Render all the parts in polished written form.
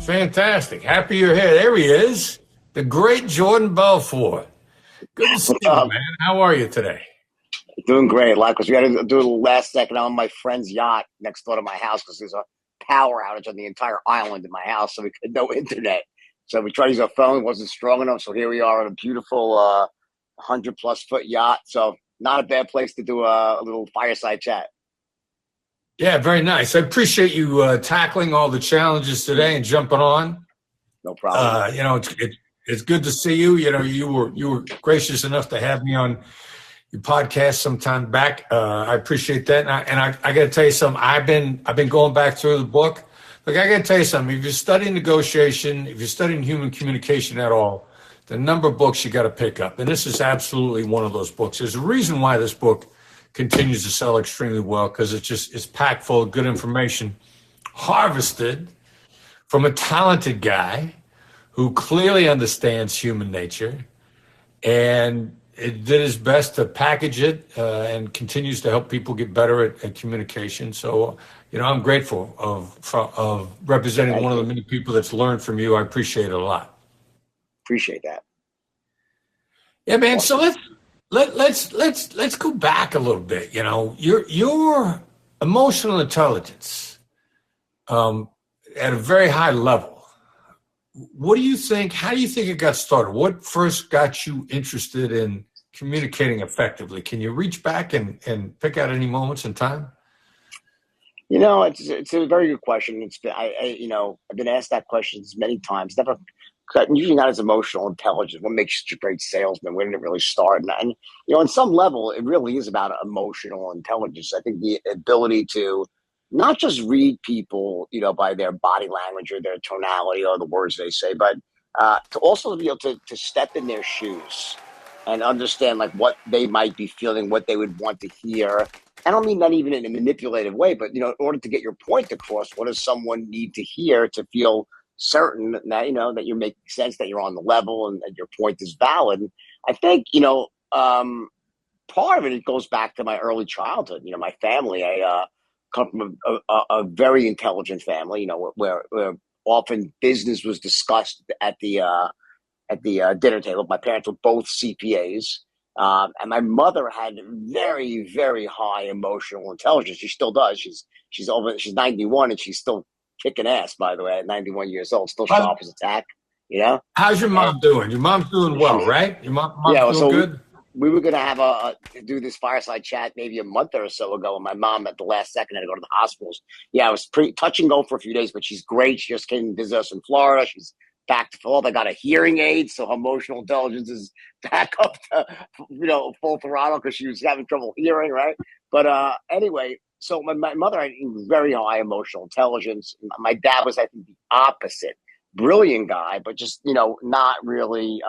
Fantastic. Happy you're here. There he is, the great Jordan Belfort. Good to see What's you, up? man. How are you today? Doing great. Like, cause we got to do a little last second. I'm on my friend's yacht next door to my house because there's a power outage on the entire island in my house, so we could no internet. So we tried to use our phone, it wasn't strong enough. So here we are on a beautiful 100+ foot yacht. So not a bad place to do a little fireside chat. Yeah, very nice. I appreciate you tackling all the challenges today and jumping on. No problem. It's good to see you. You were gracious enough to have me on your podcast some time back. I appreciate that. And I got to tell you something. I've been going back through the book. Look, I got to tell you something. If you're studying negotiation, if you're studying human communication at all, the number of books you got to pick up. And this is absolutely one of those books. There's a reason why this book continues to sell extremely well, because it's packed full of good information, harvested from a talented guy who clearly understands human nature and it did his best to package it and continues to help people get better at communication. So, I'm grateful of representing Thank one of the you. many people that's learned from you. I appreciate it a lot. Appreciate that. Yeah, man. So Awesome. let's go back a little bit. Your emotional intelligence at a very high level. What do you think? How do you think it got started? What first got you interested in communicating effectively? Can you reach back and pick out any moments in time? It's a very good question. It's been I've been asked that question many times. Never, usually not as emotional intelligence. What makes you a great salesman? Where did it really start? And on some level, it really is about emotional intelligence. I think the ability to not just read people, by their body language or their tonality or the words they say, but to also be able to step in their shoes and understand like what they might be feeling, what they would want to hear. I don't mean that even in a manipulative way, but in order to get your point across, what does someone need to hear to feel certain that that you're making sense, that you're on the level, and that your point is valid? I think part of it goes back to my early childhood. My family. I come from a very intelligent family. Where often business was discussed at the dinner table. My parents were both CPAs. And my mother had very, very high emotional intelligence. She still does. She's 91 and she's still kicking ass, by the way, at 91 years old, still How's, sharp as a tack, you know? how's your And mom doing? Your mom's doing well, she, right? Your yeah, mom's well, doing so good? we were going to have do this fireside chat maybe a month or so ago. And my mom at the last second had to go to the hospitals. Yeah, it was pretty touch and go for a few days, but she's great. She just came to visit us in Florida. She's back to full. I got a hearing aid, so her emotional intelligence is back up to full throttle because she was having trouble hearing, right? But anyway, so my mother had very high emotional intelligence. My dad was, I think, the opposite. Brilliant guy, but just not really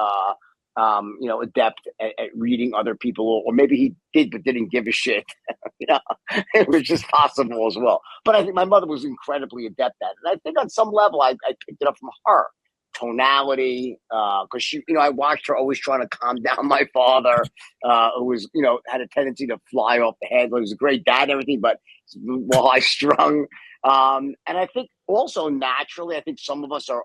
adept at reading other people, or maybe he did but didn't give a shit. you know, it was just possible as well. But I think my mother was incredibly adept at it, and I think on some level I picked it up from her tonality, because she, I watched her always trying to calm down my father, who was, had a tendency to fly off the handle. He was a great dad and everything, but well, high strung. And I think also naturally, I think some of us are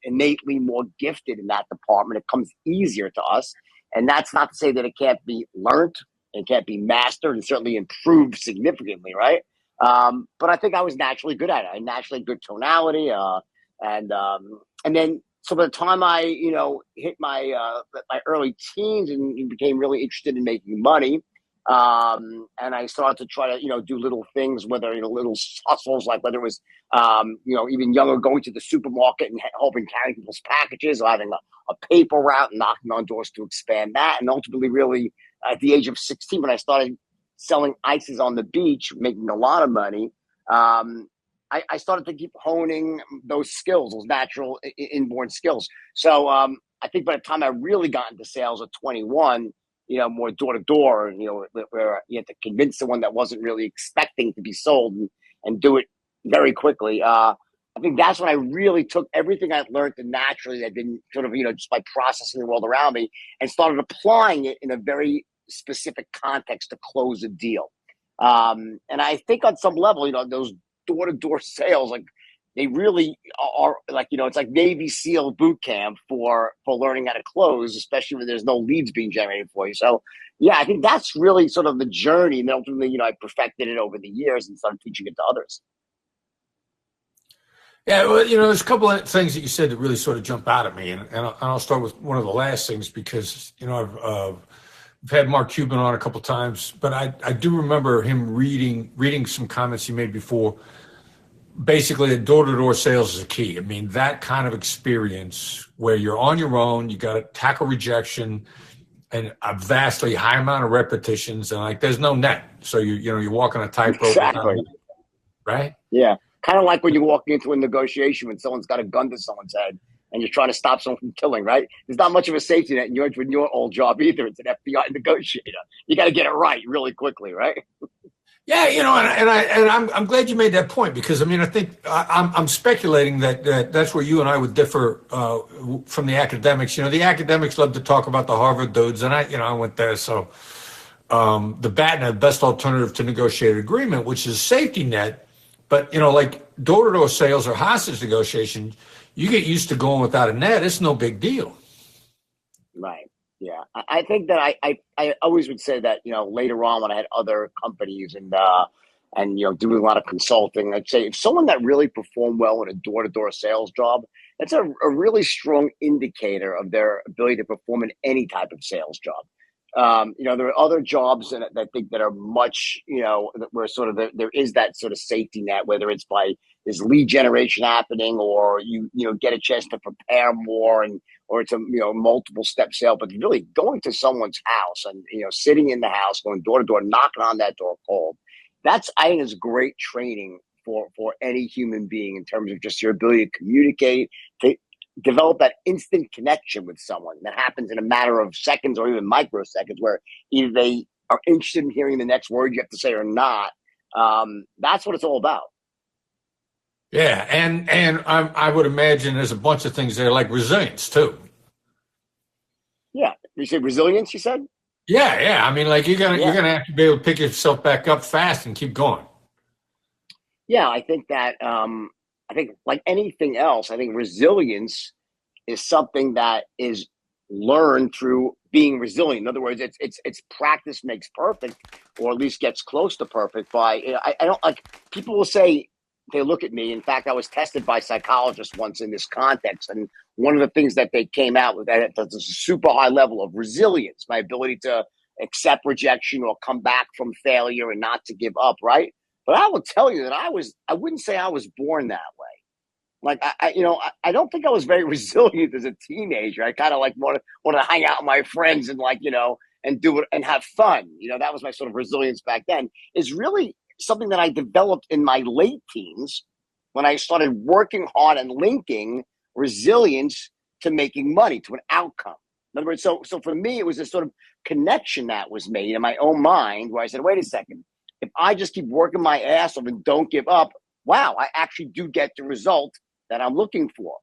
innately more gifted in that department. It comes easier to us, and that's not to say that it can't be learned and can't be mastered and certainly improved significantly, right? But I think I was naturally good at it. I naturally had good tonality. And then so by the time I hit my early teens and became really interested in making money, and I started to try to do little things, whether little hustles, like whether it was even younger, going to the supermarket and helping carry people's packages, or having a paper route and knocking on doors to expand that, and ultimately really at the age of 16 when I started selling ices on the beach, making a lot of money. I started to keep honing those skills, those natural inborn skills. So I think by the time I really got into sales at 21, more door to door, where you had to convince someone that wasn't really expecting to be sold and do it very quickly. I think that's when I really took everything I'd learned and naturally I'd been sort of, just by processing the world around me, and started applying it in a very specific context to close a deal. And I think on some level, those door-to-door sales, like they really are like, it's like Navy SEAL boot camp for learning how to close, especially when there's no leads being generated for you. So yeah, I think that's really sort of the journey. And ultimately, I perfected it over the years and started teaching it to others. Yeah, well, there's a couple of things that you said that really sort of jump out at me, and I'll start with one of the last things because I've had Mark Cuban on a couple of times, but I do remember him reading some comments he made before. Basically, door-to-door sales is a key. I mean, that kind of experience where you're on your own, you got to tackle rejection and a vastly high amount of repetitions, and like there's no net, so you're walking a tightrope, Exactly. right? Yeah. Kind of like when you're walking into a negotiation when someone's got a gun to someone's head and you're trying to stop someone from killing, right? There's not much of a safety net in your old job either. It's an FBI negotiator. You got to get it right really quickly, right? Yeah, I'm glad you made that point because I mean I think I'm speculating that's where you and I would differ from the academics. The academics love to talk about the Harvard dudes, and I went there, so the BATNA, best alternative to negotiated agreement, which is safety net. But like door-to-door sales or hostage negotiation, you get used to going without a net. It's no big deal. Right. Yeah. I think that I always would say that, later on when I had other companies and doing a lot of consulting, I'd say if someone that really performed well in a door-to-door sales job, that's a really strong indicator of their ability to perform in any type of sales job. There are other jobs that I think that are much, where sort of there is that sort of safety net, whether it's by this lead generation happening or you get a chance to prepare more or it's a multiple step sale, but really going to someone's house and sitting in the house, going door to door, knocking on that door cold. That's, I think, is great training for any human being in terms of just your ability to communicate, to develop that instant connection with someone that happens in a matter of seconds or even microseconds, where either they are interested in hearing the next word you have to say or not. That's what it's all about. Yeah, and I would imagine there's a bunch of things there like resilience too. Yeah. You say resilience, you said? Yeah. I mean, like you're Yeah. gonna have to be able to pick yourself back up fast and keep going. Yeah. I think that, I think like anything else, I think resilience is something that is learned through being resilient. In other words, it's practice makes perfect, or at least gets close to perfect. I don't like people will say they look at me. In fact, I was tested by psychologists once in this context, and one of the things that they came out with that's a super high level of resilience, my ability to accept rejection or come back from failure and not to give up. Right. But I will tell you that I wouldn't say I was born that way. Like I don't think I was very resilient as a teenager. I kind of like want to hang out with my friends and and do it and have fun. That was my sort of resilience back then. Is really something that I developed in my late teens when I started working hard and linking resilience to making money, to an outcome. In other words, so for me, it was a sort of connection that was made in my own mind where I said, wait a second, if I just keep working my ass off and don't give up, wow, I actually do get the result that I'm looking for.